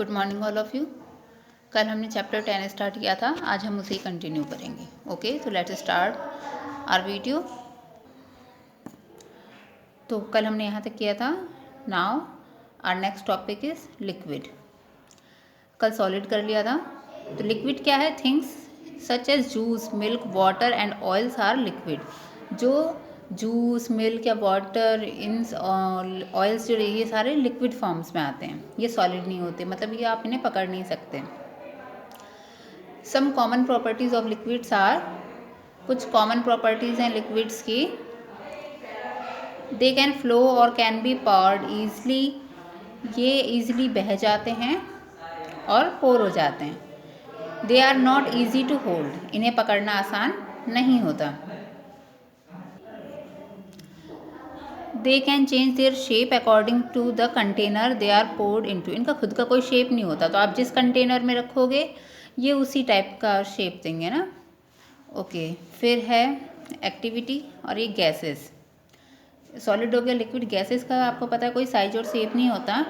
Good morning all of you. कल हमने chapter 10 start किया था, आज हम उसे कंटिन्यू करेंगे। ओके, तो लेट्स स्टार्ट आवर वीडियो। तो कल हमने यहाँ तक किया था। Now our next topic is liquid. कल सॉलिड कर लिया था। तो लिक्विड क्या है? Things such as juice, milk, water and oils are liquid. जो जूस, मिल्क या वाटर, इन ऑयल्स जो ये सारे लिक्विड फॉर्म्स में आते हैं, ये सॉलिड नहीं होते, मतलब ये आप इन्हें पकड़ नहीं सकते। Some common properties of liquids are, कुछ कॉमन प्रॉपर्टीज़ हैं लिक्विड्स की। दे कैन फ्लो और कैन बी पावर्ड ईजली, ये ईजिली बह जाते हैं और पोर हो जाते हैं। They are not easy to hold, इन्हें पकड़ना आसान नहीं होता। They can change their shape according to the container they are poured into, इनका खुद का कोई शेप नहीं होता, तो आप जिस कंटेनर में रखोगे ये उसी टाइप का शेप देंगे ना। ओके, फिर है एक्टिविटी और ये गैसेस। सॉलिड हो गया, लिक्विड। गैसेस का आपको पता है कोई साइज और शेप नहीं होता।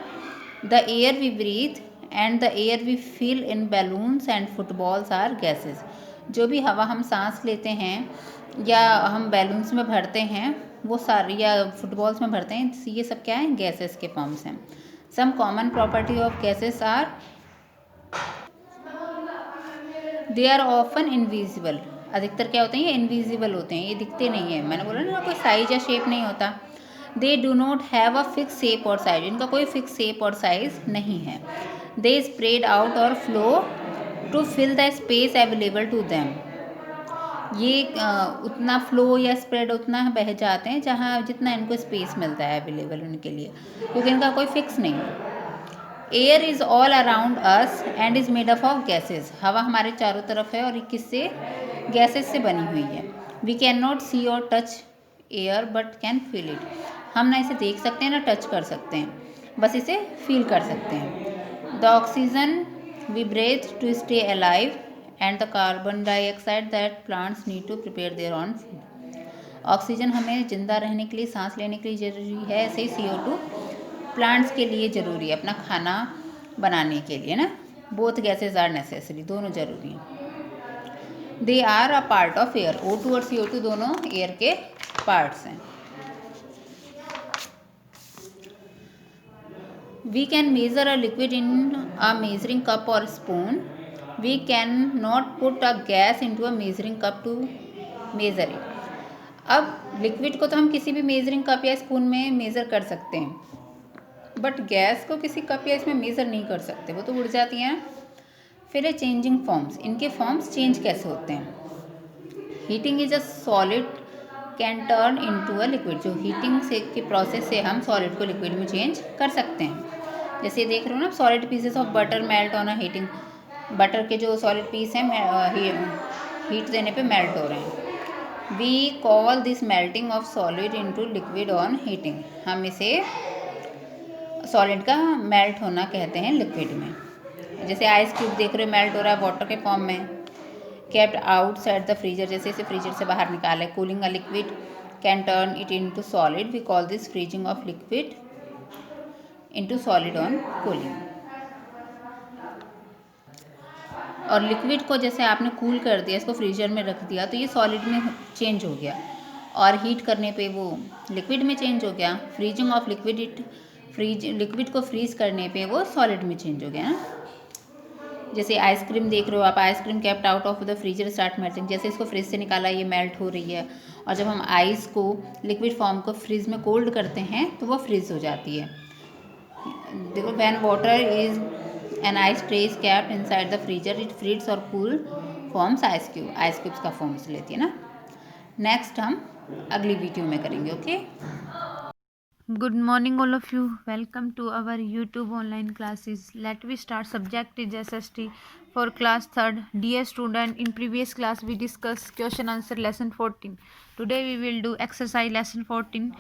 The air we breathe and the air we fill in balloons and footballs are gases. जो भी हवा हम सांस लेते हैं या हम बैलून्स में भरते हैं वो सारे, या फुटबॉल्स में भरते हैं, ये सब क्या है? गैसेस के फॉर्म्स हैं। Some common property of gases are they are often invisible. अधिकतर क्या होते हैं? ये इनविजिबल होते हैं, ये दिखते नहीं है। मैंने बोला ना, कोई साइज या शेप नहीं होता। They do not have a fix shape और साइज, इनका कोई फिक्स शेप और साइज नहीं है। दे स्प्रेड आउट और flow to fill the space available to them. ये उतना फ्लो या स्प्रेड उतना बह जाते हैं जहाँ जितना इनको स्पेस मिलता है अवेलेबल उनके लिए, क्योंकि इनका कोई फिक्स नहीं है। Air is all around us and is made up of gases. हवा हमारे चारों तरफ है और ये किससे? गैसेज से बनी हुई है। वी कैन नॉट सी और touch air but can feel it. हम ना इसे देख सकते हैं ना टच कर सकते हैं, बस इसे फील कर सकते हैं। The oxygen we breathe to stay alive and the carbon dioxide that plants need to prepare their own food. Oxygen हमें जिंदा रहने के लिए, सांस लेने के लिए ज़रूरी है, ऐसे ही CO2 प्लांट्स के लिए ज़रूरी है, अपना खाना बनाने के लिए ना। बोथ गैसेज आर नेसेसरी, दोनों ज़रूरी हैं। They are a part of air. O2 और CO2 दोनों एयर के पार्ट्स हैं। We can measure a liquid in a measuring cup और spoon. We can not put a gas into a measuring cup to measure it. अब liquid को तो हम किसी भी मेजरिंग कप या स्पून में मेज़र कर सकते हैं, बट गैस को किसी कप या इसमें मेज़र नहीं कर सकते, वो तो उड़ जाती हैं। फिर है चेंजिंग फॉर्म्स। इनके फॉर्म्स चेंज कैसे होते हैं? Heating is a solid can turn into a liquid. जो हीटिंग से के प्रोसेस से हम सॉलिड को लिक्विड में चेंज कर सकते हैं। जैसे देख रहे हो ना, solid pieces of butter melt on a heating. Butter के जो सॉलिड पीस हैं हीट देने पे मेल्ट हो रहे हैं। We call this melting of solid into liquid on heating. हम इसे सॉलिड का मेल्ट होना कहते हैं लिक्विड में। जैसे आइस क्यूब देख रहे हो, मेल्ट हो रहा है वाटर के फॉर्म में। केप्ट आउटसाइड द फ्रीजर, जैसे इसे फ्रीजर से बाहर निकाले। Cooling a liquid can turn it into solid. We call this freezing of liquid into solid on cooling. और लिक्विड को जैसे आपने कूल कर दिया, इसको फ्रीजर में रख दिया, तो ये सॉलिड में चेंज हो गया, और हीट करने पे वो लिक्विड में चेंज हो गया। फ्रीजिंग ऑफ लिक्विड, लिक्विड को फ्रीज करने पे वो सॉलिड में चेंज हो गया ना। जैसे आइसक्रीम देख रहे हो आप, ice cream kept out of the freezer start melting. जैसे इसको फ्रिज से निकाला, ये मेल्ट हो रही है, और जब हम आइस को, लिक्विड फॉर्म को फ्रिज में कोल्ड करते हैं तो वो फ्रीज हो जाती है। देखो, when water is an ice tray is kept inside the freezer it freeze और cool forms ice cube. Ice cubes का फॉर्म्स लेती है ना। नेक्स्ट हम अगली वीडियो में करेंगे। Okay, Good morning, all of you. Welcome to our YouTube online classes. Let we start. Subject is SST for class 3rd. Dear student, in previous class we discussed question answer lesson 14. Today we will do exercise lesson 14.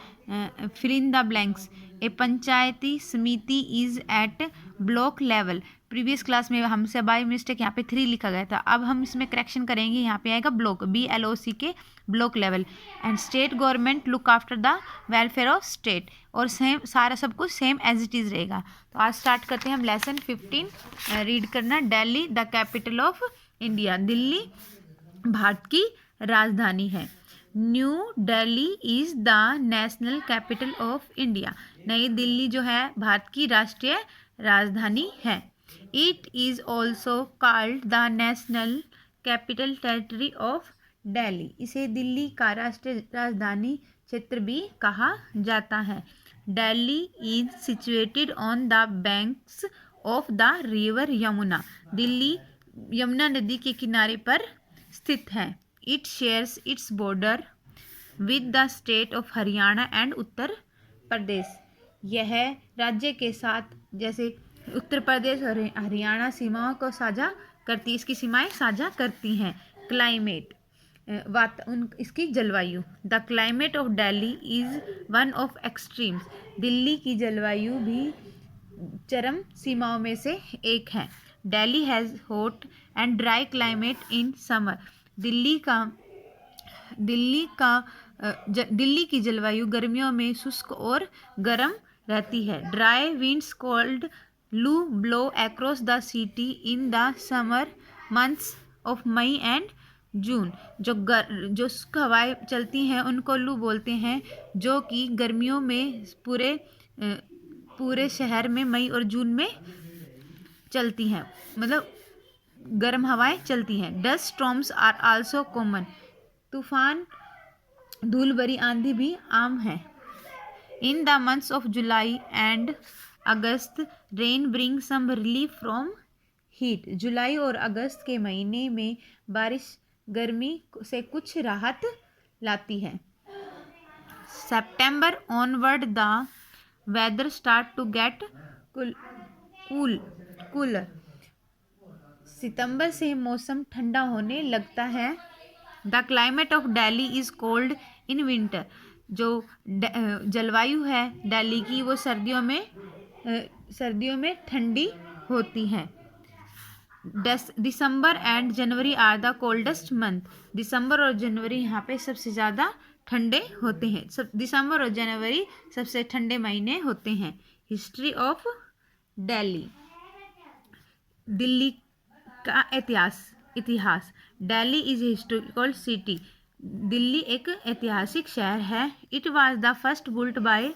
Fill in the blanks. A panchayati samiti is at block level. Previous class में हमसे by mistake यहाँ पे 3 लिखा गया था, अब हम इसमें करेक्शन करेंगे, यहाँ पे आएगा ब्लॉक, BLOC के block level. And state government look after the welfare of state, और सेम सारा सब कुछ सेम एज इट इज़ रहेगा। तो आज स्टार्ट करते हैं हम लेसन 15 रीड करना। Delhi the capital of India, Delhi Bharat की राजधानी है। New Delhi is the national capital of India, नई दिल्ली जो है भारत की राष्ट्रीय राजधानी है। It is also called the national capital territory of Delhi, इसे दिल्ली का राष्ट्रीय राजधानी क्षेत्र भी कहा जाता है। Delhi is situated on the banks of the river Yamuna, Delhi Yamuna नदी के किनारे पर स्थित है। It shares its border with the state of Haryana and Uttar Pradesh, यह राज्य के साथ जैसे उत्तर प्रदेश और हरियाणा सीमाओं को साझा करती, इसकी सीमाएं साझा करती हैं। क्लाइमेट इसकी जलवायु, the climate of Delhi is one of extremes, Delhi की जलवायु भी चरम सीमाओं में से एक है। Delhi has hot and dry climate in summer, Delhi की जलवायु गर्मियों में शुष्क और गर्म रहती है। Dry winds called loo blow across the city in the summer months of May and June, जो शुष्क हवाएं चलती हैं उनको लू बोलते हैं, जो कि गर्मियों में पूरे शहर में मई और जून में चलती हैं, मतलब गर्म हवाएं चलती हैं। Dust storms are also common, तूफान धूल भरी आंधी भी आम है। In the months of July and August rain bring some relief from heat, जुलाई और अगस्त के महीने में बारिश गर्मी से कुछ राहत लाती है। September onward the weather start to get cooler, सितंबर से मौसम ठंडा होने लगता है। The climate of Delhi is cold in winter, जो जलवायु है दिल्ली की वो सर्दियों में ठंडी होती है। December and January are the coldest month, दिसंबर और जनवरी यहाँ पे सबसे ज़्यादा ठंडे होते हैं, दिसंबर और जनवरी सबसे ठंडे महीने होते हैं। हिस्ट्री ऑफ दिल्ली, दिल्ली का इतिहास, Delhi is historical city, Delhi एक ऐतिहासिक शहर है। It was the first built by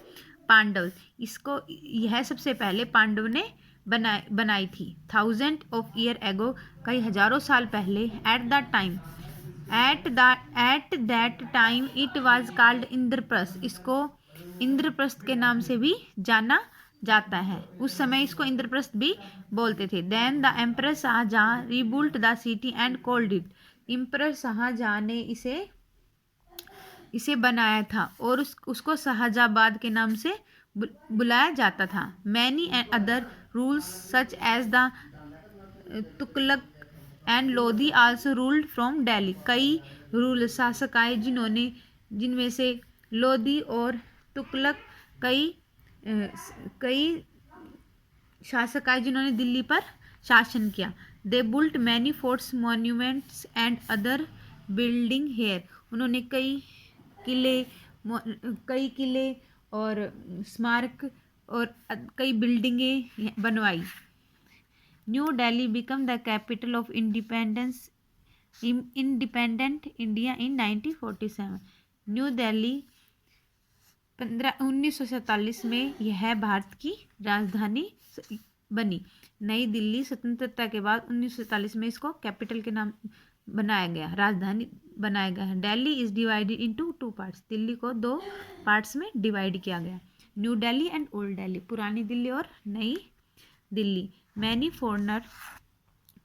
Pandav, इसको यह सबसे पहले पांडव ने बनाई थी। 1000 ऑफ ईयर एगो, कई हजारों साल पहले। At that time it was called Indraprastha, इसको इंद्रप्रस्थ के नाम से भी जाना जाता है, उस समय इसको इंद्रप्रस्थ भी बोलते थे। Then the emperor Shahjahan rebuilt the city and called it, emperor Shahjahan ने इसे बनाया था और उसको शाहजहाबाद के नाम से बुलाया जाता था। Many and other rules such as the Tughlaq and Lodhi also ruled from Delhi, कई रूल शासक आए जिनमें से लोधी और तुगलक कई शासक आए जिन्होंने दिल्ली पर शासन किया। They built many forts monuments and other building here, उन्होंने कई किले और स्मारक और कई बिल्डिंगें बनवाई। New Delhi become the capital of independent India in 1947, New Delhi 1947 में यह भारत की राजधानी बनी। नई दिल्ली स्वतंत्रता के बाद 1947 में इसको कैपिटल के नाम बनाया गया, राजधानी बनाया गया है। Delhi is divided into 2 parts, Delhi को 2 पार्ट्स में डिवाइड किया गया। न्यू दिल्ली एंड ओल्ड दिल्ली, पुरानी दिल्ली और नई Delhi. Many foreigner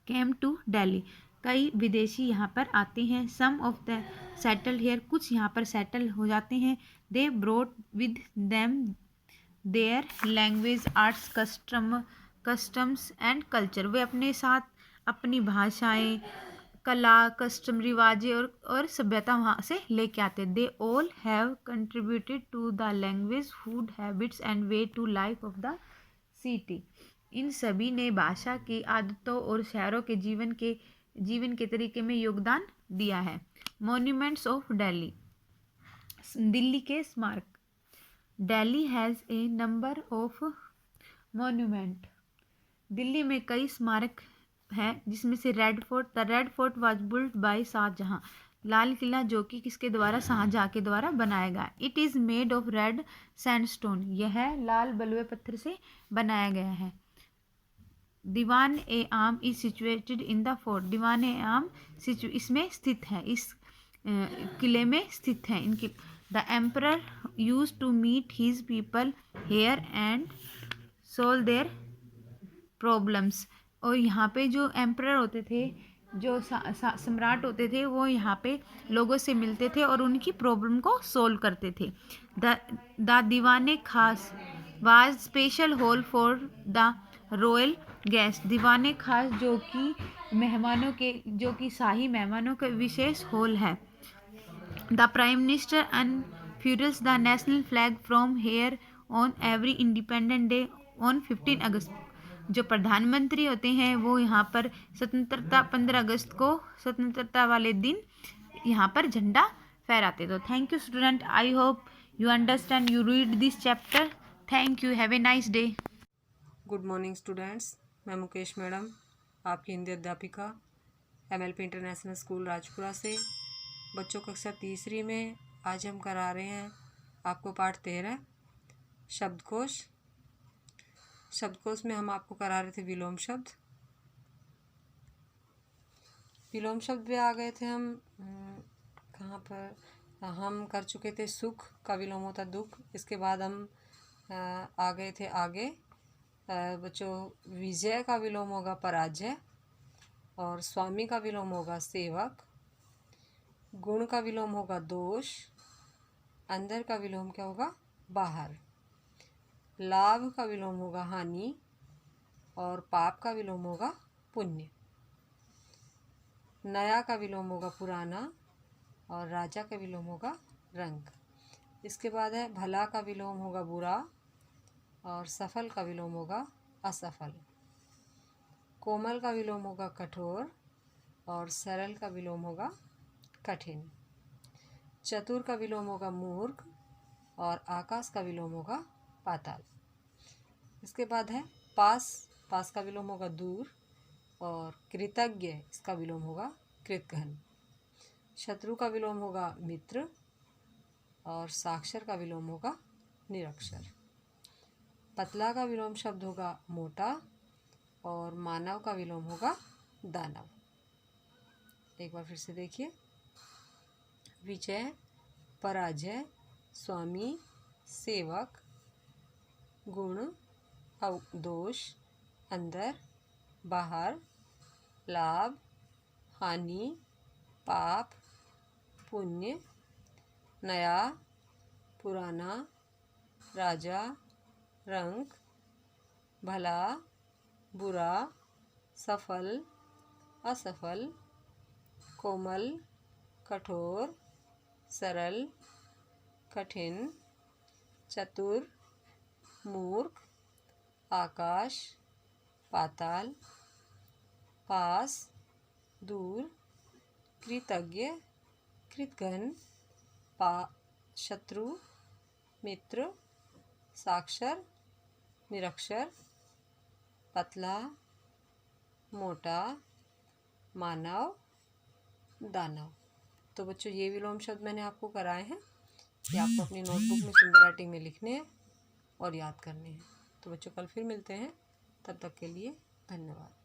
came to Delhi, कई विदेशी यहाँ पर आते हैं। Some of the settle here, कुछ यहाँ पर सेटल हो जाते हैं। They brought with them their language, arts, customs and culture, वे अपने साथ अपनी भाषाएं, कला, कस्टम, रिवाजें और सभ्यता वहाँ से लेके आते। They all have contributed to the language, food habits and way to life of the city, इन सभी ने भाषा की आदतों और शहरों के जीवन के तरीके में योगदान दिया है। मॉन्यूमेंट्स ऑफ दिल्ली, दिल्ली के स्मारक। Delhi has a number of monument, Delhi में कई स्मारक हैं, जिसमें से Red Fort was built by Shahjahan, लाल किला जो कि किसके द्वारा, शाहजहां के द्वारा बनाया गया। It is made of red sandstone, यह लाल बलुए पत्थर से बनाया गया है। Diwan e Aam is situated in the fort, Diwan e Aam इसमें स्थित है, इस किले में स्थित है। इनकी the emperor use to meet his people here and solve their problems, और यहाँ पे जो एम्परर होते थे, जो सम्राट होते थे, वो यहाँ पे लोगों से मिलते थे और उनकी प्रॉब्लम को सोल्व करते थे। द दीवाने खास was special hall for the royal guest, दीवाने खास जो कि मेहमानों के, जो कि शाही मेहमानों का विशेष हॉल है। The prime minister unfurls the national flag from here on every independent day on 15 August, जो प्रधानमंत्री होते हैं वो यहाँ पर स्वतंत्रता 15 अगस्त को स्वतंत्रता वाले दिन यहाँ पर झंडा फहराते। तो thank you student, I hope you understand, you read this chapter. Thank you, have a nice day. Good morning students, मैं मुकेश मैडम, आपकी हिंदी अध्यापिका, MLP इंटरनेशनल स्कूल राजपुरा से। बच्चों कक्षा तीसरी में आज हम करा रहे हैं आपको पाठ 13 शब्दकोश। शब्दकोश में हम आपको करा रहे थे विलोम शब्द। विलोम शब्द पे आ गए थे हम कहाँ पर, हम कर चुके थे सुख का विलोम होता दुख। इसके बाद हम आ गए थे आगे बच्चों, विजय का विलोम होगा पराजय, और स्वामी का विलोम होगा सेवक, गुण का विलोम होगा दोष, अंदर का विलोम क्या होगा, बाहर, लाभ का विलोम होगा हानि, और पाप का विलोम होगा पुण्य, नया का विलोम होगा पुराना, और राजा का विलोम होगा रंग। इसके बाद है भला का विलोम होगा बुरा, और सफल का विलोम होगा असफल, कोमल का विलोम होगा कठोर, और सरल का विलोम होगा कठिन, चतुर का विलोम होगा मूर्ख, और आकाश का विलोम होगा पाताल। इसके बाद है पास का विलोम होगा दूर, और कृतज्ञ इसका विलोम होगा कृतघ्न, शत्रु का विलोम होगा मित्र, और साक्षर का विलोम होगा निरक्षर, पतला का विलोम शब्द होगा मोटा, और मानव का विलोम होगा दानव। एक बार फिर से देखिए, विजय, पराजय, स्वामी, सेवक, गुण, दोष, अंदर, बाहर, लाभ, हानि, पाप, पुण्य, नया, पुराना, राजा, रंग, भला, बुरा, सफल, असफल, कोमल, कठोर, सरल, कठिन, चतुर, मूर्ख, आकाश, पाताल, पास, दूर, कृतज्ञ, कृतघ्न, शत्रु, मित्र, साक्षर, निरक्षर, पतला, मोटा, मानव, दानव। तो बच्चों ये विलोम शब्द मैंने आपको कराए हैं, ये आपको अपनी नोटबुक में सुंदर राइटिंग में लिखने हैं और याद करने हैं। तो बच्चों कल फिर मिलते हैं, तब तक के लिए धन्यवाद।